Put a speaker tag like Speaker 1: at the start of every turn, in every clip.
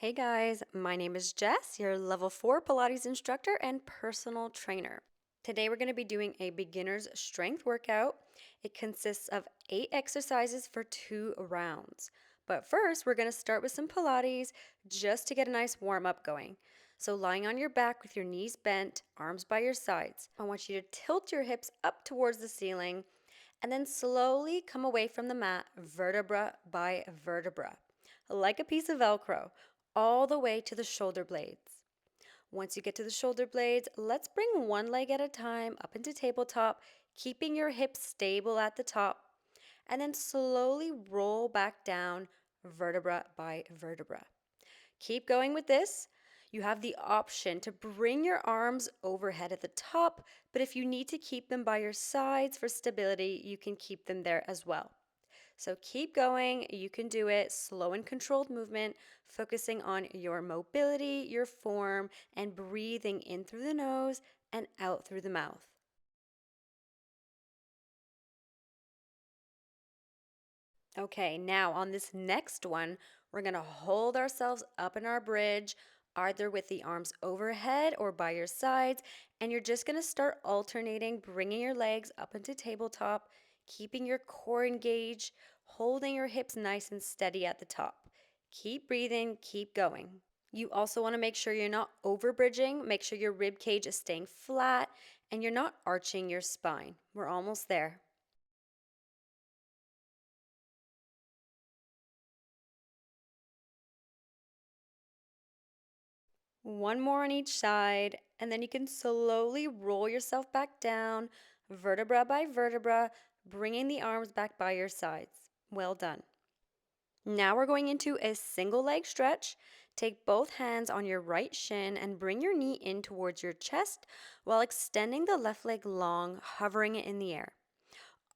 Speaker 1: Hey guys, my name is Jess, your level 4 Pilates instructor and personal trainer. Today we're going to be doing a beginner's strength workout. It consists of 8 exercises for 2 rounds. But first, we're going to start with some Pilates just to get a nice warm up going. So, lying on your back with your knees bent, arms by your sides, I want you to tilt your hips up towards the ceiling and then slowly come away from the mat, vertebra by vertebra, like a piece of Velcro, all the way to the shoulder blades. Once you get to the shoulder blades, let's bring one leg at a time up into tabletop, keeping your hips stable at the top, and then slowly roll back down vertebra by vertebra. Keep going with this. You have the option to bring your arms overhead at the top, but if you need to keep them by your sides for stability, you can keep them there as well. So keep going. You can do it. Slow and controlled movement, focusing on your mobility, your form, and breathing in through the nose and out through the mouth. Okay, now on this next one, we're going to hold ourselves up in our bridge, either with the arms overhead or by your sides, and you're just going to start alternating, bringing your legs up into tabletop, keeping your core engaged, holding your hips nice and steady at the top. Keep breathing, keep going. You also want to make sure you're not over bridging, make sure your rib cage is staying flat, and you're not arching your spine. We're almost there. One more on each side, and then you can slowly roll yourself back down, vertebra by vertebra, bringing the arms back by your sides. Well done. Now we're going into a single leg stretch. Take both hands on your right shin and bring your knee in towards your chest while extending the left leg long, hovering it in the air.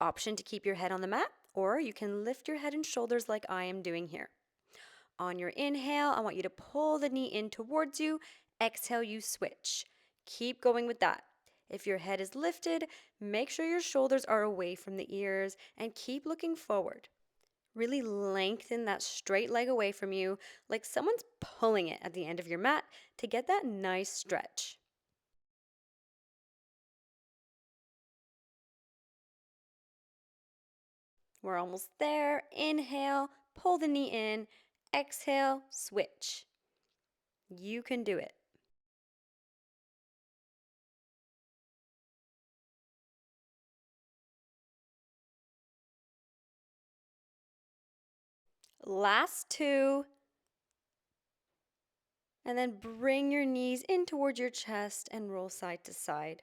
Speaker 1: Option to keep your head on the mat, or you can lift your head and shoulders like I am doing here. On your inhale, I want you to pull the knee in towards you. Exhale, you switch. Keep going with that. If your head is lifted, make sure your shoulders are away from the ears and keep looking forward. Really lengthen that straight leg away from you, like someone's pulling it at the end of your mat to get that nice stretch. We're almost there. Inhale, pull the knee in. Exhale, switch. You can do it. Last two. And then bring your knees in towards your chest and roll side to side.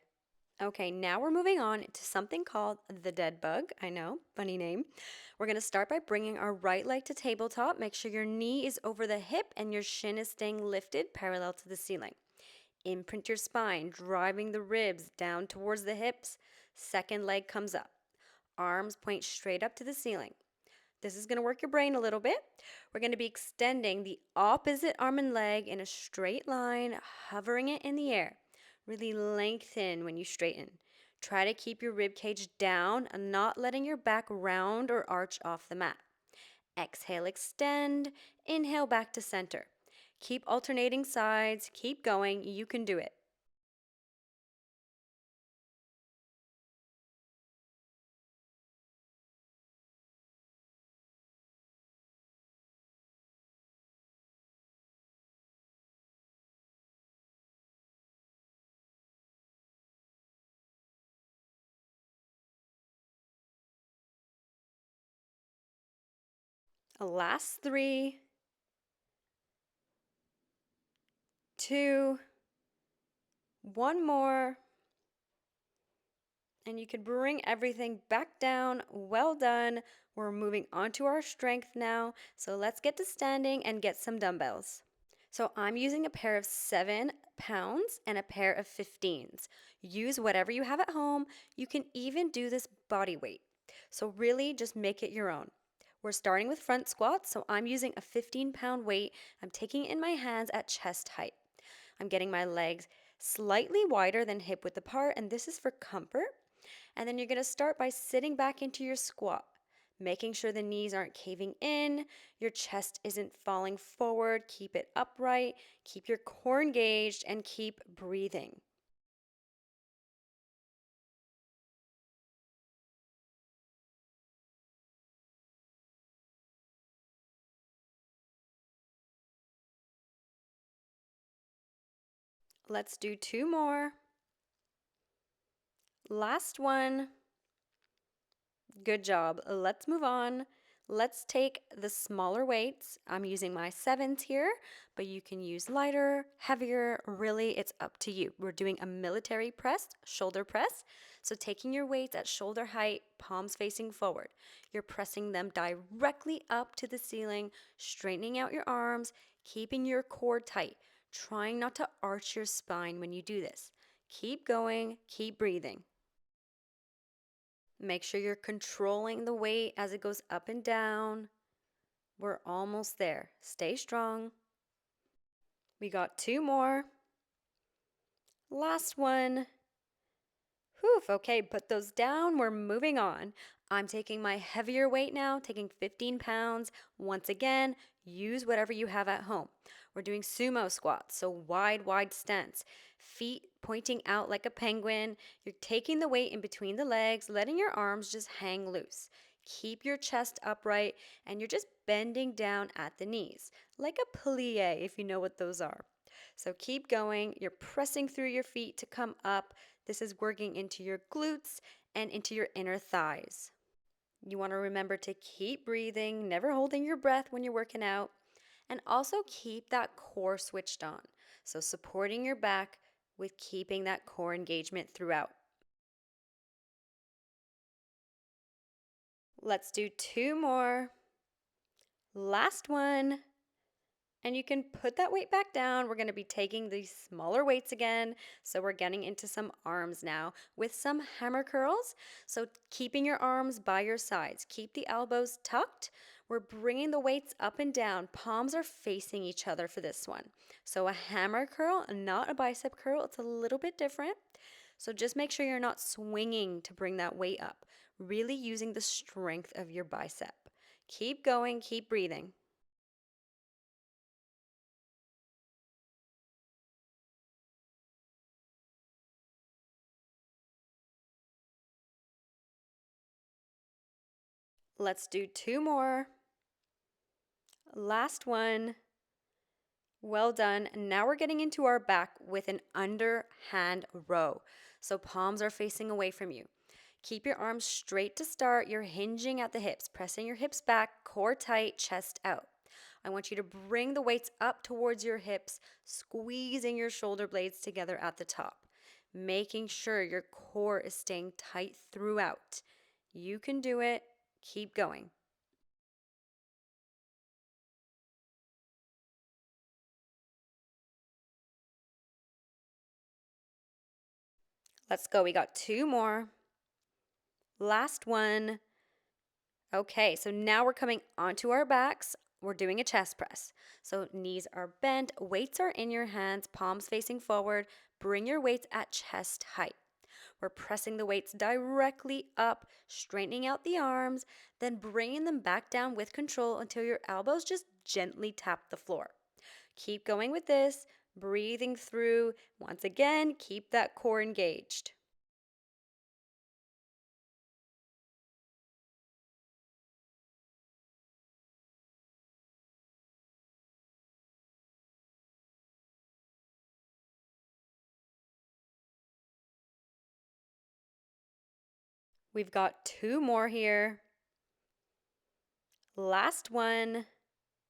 Speaker 1: Okay, now we're moving on to something called the dead bug. I know, funny name. We're going to start by bringing our right leg to tabletop. Make sure your knee is over the hip and your shin is staying lifted parallel to the ceiling. Imprint your spine, driving the ribs down towards the hips. Second leg comes up. Arms point straight up to the ceiling. This is going to work your brain a little bit. We're going to be extending the opposite arm and leg in a straight line, hovering it in the air. Really lengthen when you straighten. Try to keep your rib cage down and not letting your back round or arch off the mat. Exhale, extend. Inhale, back to center. Keep alternating sides. Keep going. You can do it. Last three, two, one more. And you can bring everything back down. Well done. We're moving on to our strength now. So let's get to standing and get some dumbbells. So I'm using a pair of 7 pounds and a pair of 15s. Use whatever you have at home. You can even do this body weight. So really just make it your own. We're starting with front squats. So I'm using a 15-pound weight. I'm taking it in my hands at chest height. I'm getting my legs slightly wider than hip width apart, and this is for comfort. And then you're going to start by sitting back into your squat. making sure the knees aren't caving in, your chest isn't falling forward. Keep it upright, keep your core engaged, and keep breathing. Let's do two more. Last one. Good job. Let's move on. Let's take the smaller weights. I'm using my sevens here, but you can use lighter, heavier. Really, it's up to you. We're doing a military press, shoulder press. So taking your weights at shoulder height, palms facing forward. You're pressing them directly up to the ceiling, straightening out your arms, keeping your core tight, trying not to arch your spine when you do this. Keep going, keep breathing. Make sure you're controlling the weight as it goes up and down. We're almost there. Stay strong. We got two more. Last one. Whew, okay, put those down. We're moving on. I'm taking my heavier weight now, taking 15 pounds. Once again, use whatever you have at home. We're doing sumo squats, so wide stance. Feet pointing out like a penguin. You're taking the weight in between the legs, letting your arms just hang loose. Keep your chest upright, and you're just bending down at the knees, like a plie, if you know what those are. So keep going. You're pressing through your feet to come up. This is working into your glutes and into your inner thighs. You want to remember to keep breathing, never holding your breath when you're working out, and also keep that core switched on. So supporting your back with keeping that core engagement throughout. Let's do two more. Last one. And you can put that weight back down. We're going to be taking these smaller weights again. So we're getting into some arms now with some hammer curls. So keeping your arms by your sides. Keep the elbows tucked. We're bringing the weights up and down. Palms are facing each other for this one. So a hammer curl, not a bicep curl. It's a little bit different. So just make sure you're not swinging to bring that weight up. Really using the strength of your bicep. Keep going, keep breathing. Let's do two more. Last one. Well done. Now we're getting into our back with an underhand row. So palms are facing away from you. Keep your arms straight to start. You're hinging at the hips, pressing your hips back, core tight, chest out. I want you to bring the weights up towards your hips, squeezing your shoulder blades together at the top, making sure your core is staying tight throughout. You can do it. Keep going. Let's go. We got two more. Last one. Okay, so now we're coming onto our backs. We're doing a chest press. So knees are bent, weights are in your hands, palms facing forward. Bring your weights at chest height. We're pressing the weights directly up, straightening out the arms, then bringing them back down with control until your elbows just gently tap the floor. Keep going with this, breathing through. Once again, keep that core engaged. We've got two more here. Last one.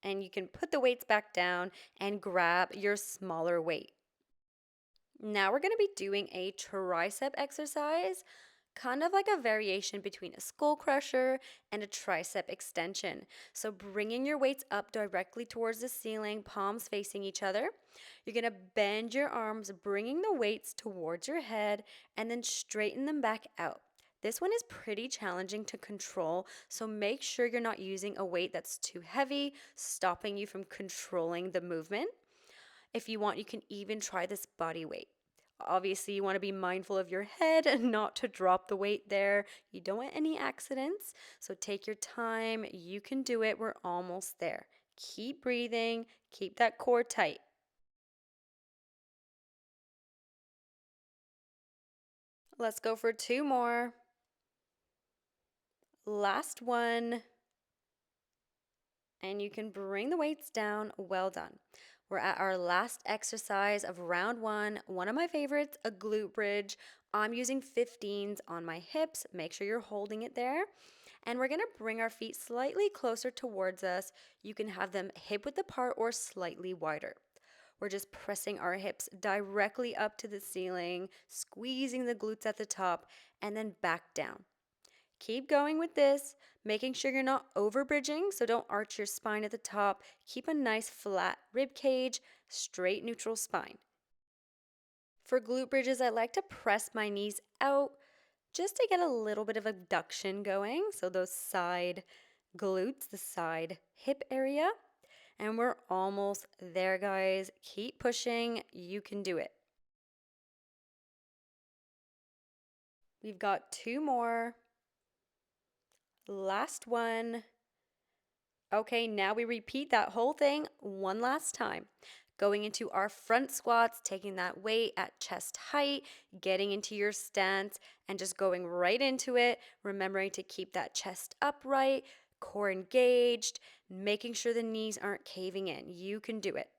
Speaker 1: And you can put the weights back down and grab your smaller weight. Now we're going to be doing a tricep exercise, kind of like a variation between a skull crusher and a tricep extension. So bringing your weights up directly towards the ceiling, palms facing each other. You're going to bend your arms, bringing the weights towards your head, and then straighten them back out. This one is pretty challenging to control, so make sure you're not using a weight that's too heavy, stopping you from controlling the movement. If you want, you can even try this body weight. Obviously, you want to be mindful of your head and not to drop the weight there. You don't want any accidents. So take your time. You can do it. We're almost there. Keep breathing. Keep that core tight. Let's go for two more. Last one. And you can bring the weights down. Well done. We're at our last exercise of round one of my favorites, a glute bridge. I'm using 15s on my hips. Make sure you're holding it there. And we're gonna bring our feet slightly closer towards us. You can have them hip width apart or slightly wider. We're just pressing our hips directly up to the ceiling, squeezing the glutes at the top, and then back down. Keep going with this, making sure you're not over bridging, so don't arch your spine at the top. Keep a nice flat rib cage, straight neutral spine. For glute bridges, I like to press my knees out just to get a little bit of abduction going. So those side glutes, the side hip area. And we're almost there, guys. Keep pushing. You can do it. We've got two more. Last one. Okay, now we repeat that whole thing one last time. Going into our front squats, taking that weight at chest height, getting into your stance, and just going right into it. Remembering to keep that chest upright, core engaged, making sure the knees aren't caving in. You can do it.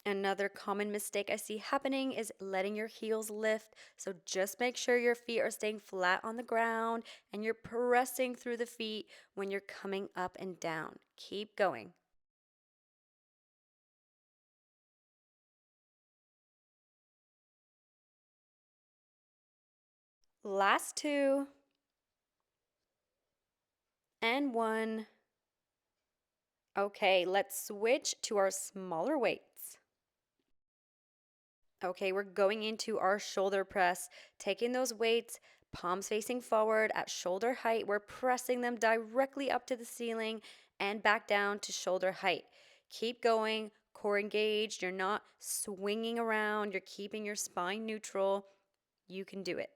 Speaker 1: Another common mistake I see happening is letting your heels lift. So just make sure your feet are staying flat on the ground and you're pressing through the feet when you're coming up and down. Keep going. Last two and one. Okay, let's switch to our smaller weights. Okay, we're going into our shoulder press, taking those weights, palms facing forward at shoulder height. We're pressing them directly up to the ceiling and back down to shoulder height. Keep going, core engaged. You're not swinging around, you're keeping your spine neutral. You can do it.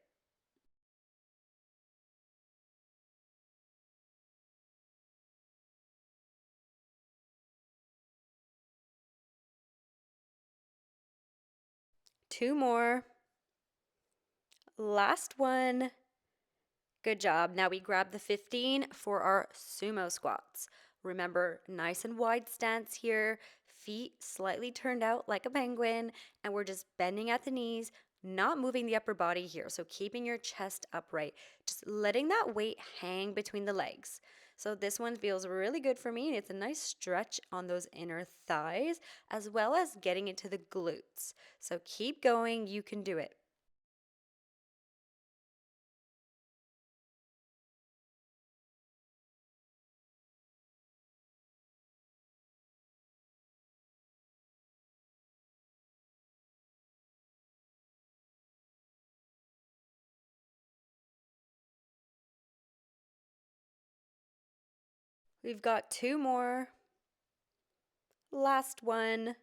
Speaker 1: Two more. Last one. Good job. Now we grab the 15 for our sumo squats. Remember, nice and wide stance here, feet slightly turned out like a penguin, and we're just bending at the knees, not moving the upper body here. So keeping your chest upright, just letting that weight hang between the legs. So this one feels really good for me, and it's a nice stretch on those inner thighs, as well as getting into the glutes. So keep going, you can do it. We've got two more. Last one.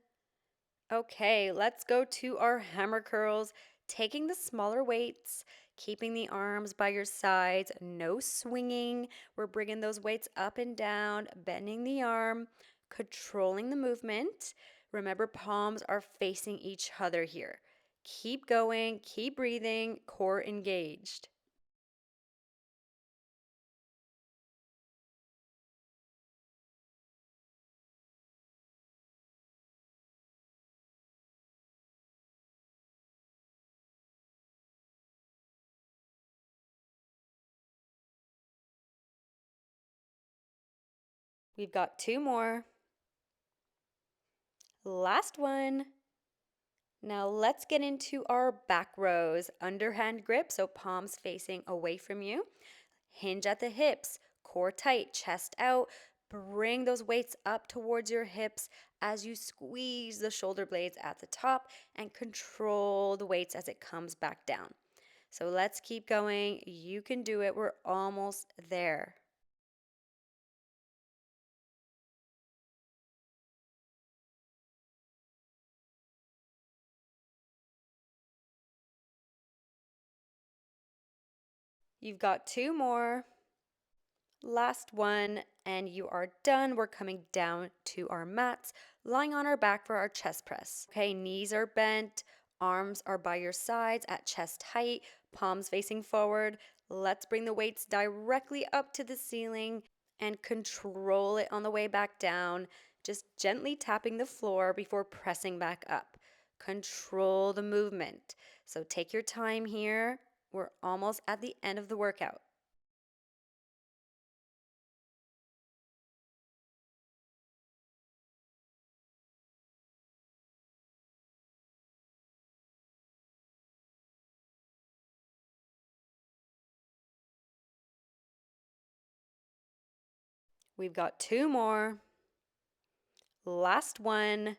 Speaker 1: Okay, let's go to our hammer curls. Taking the smaller weights, keeping the arms by your sides, no swinging. We're bringing those weights up and down, bending the arm, controlling the movement. Remember, palms are facing each other here. Keep going, keep breathing, core engaged. We've got two more. Last one. Now let's get into our back rows. Underhand grip, so palms facing away from you. Hinge at the hips, core tight, chest out. Bring those weights up towards your hips as you squeeze the shoulder blades at the top and control the weights as it comes back down. So let's keep going. You can do it. We're almost there. You've got two more. Last one, and you are done. We're coming down to our mats, lying on our back for our chest press. Okay, knees are bent, arms are by your sides at chest height, palms facing forward. Let's bring the weights directly up to the ceiling and control it on the way back down, just gently tapping the floor before pressing back up. Control the movement. So take your time here. We're almost at the end of the workout. We've got two more. Last one.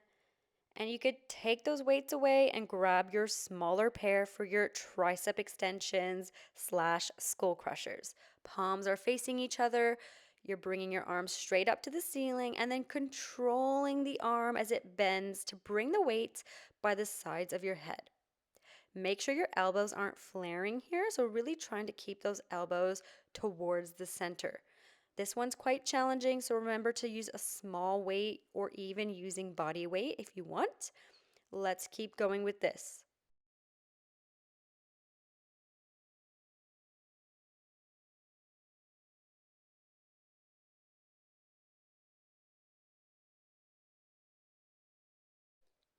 Speaker 1: And you could take those weights away and grab your smaller pair for your tricep extensions slash skull crushers. Palms are facing each other. You're bringing your arms straight up to the ceiling and then controlling the arm as it bends to bring the weights by the sides of your head. Make sure your elbows aren't flaring here, so really trying to keep those elbows towards the center. This one's quite challenging, so remember to use a small weight or even using body weight if you want. Let's keep going with this.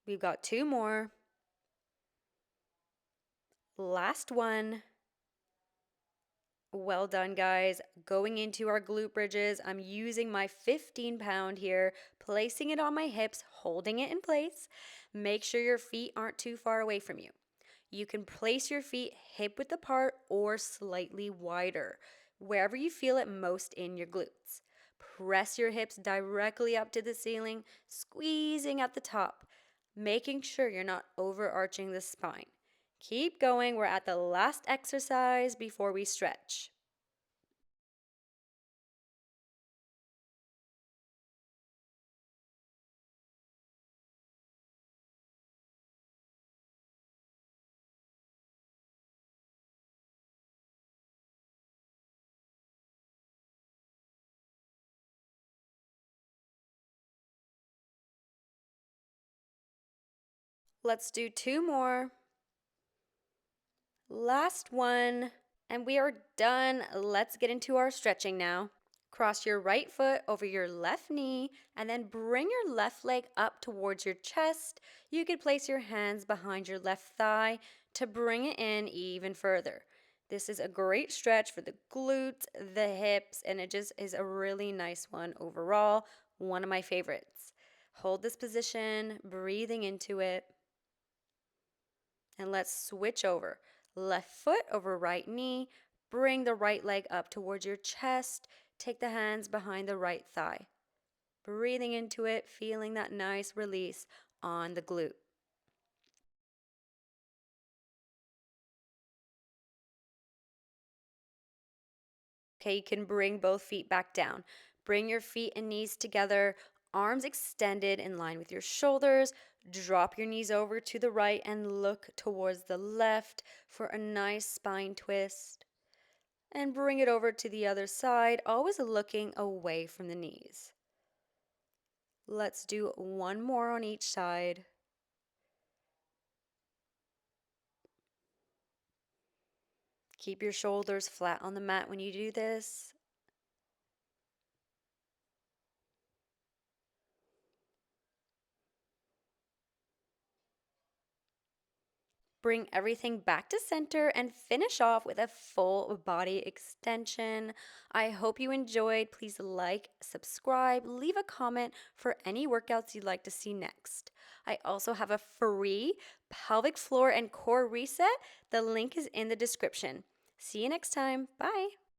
Speaker 1: We've got two more. Last one. Well done, guys. Going into our glute bridges, I'm using my 15-pound here, placing it on my hips, holding it in place. Make sure your feet aren't too far away from you. You can place your feet hip width apart or slightly wider, wherever you feel it most in your glutes. Press your hips directly up to the ceiling, squeezing at the top, making sure you're not overarching the spine. Keep going. We're at the last exercise before we stretch. Let's do two more. Last one. And we are done. Let's get into our stretching now. Cross your right foot over your left knee and then bring your left leg up towards your chest. You could place your hands behind your left thigh to bring it in even further. This is a great stretch for the glutes, the hips, and it just is a really nice one overall. One of my favorites. Hold this position, breathing into it. And let's switch over. Left foot over right knee. Bring the right leg up towards your chest. Take the hands behind the right thigh. Breathing into it, feeling that nice release on the glute. Okay, you can bring both feet back down. Bring your feet and knees together, arms extended in line with your shoulders. Drop your knees over to the right and look towards the left for a nice spine twist. And bring it over to the other side, always looking away from the knees. Let's do one more on each side. Keep your shoulders flat on the mat when you do this. Bring everything back to center and finish off with a full body extension. I hope you enjoyed. Please like, subscribe, leave a comment for any workouts you'd like to see next. I also have a free pelvic floor and core reset. The link is in the description. See you next time. Bye.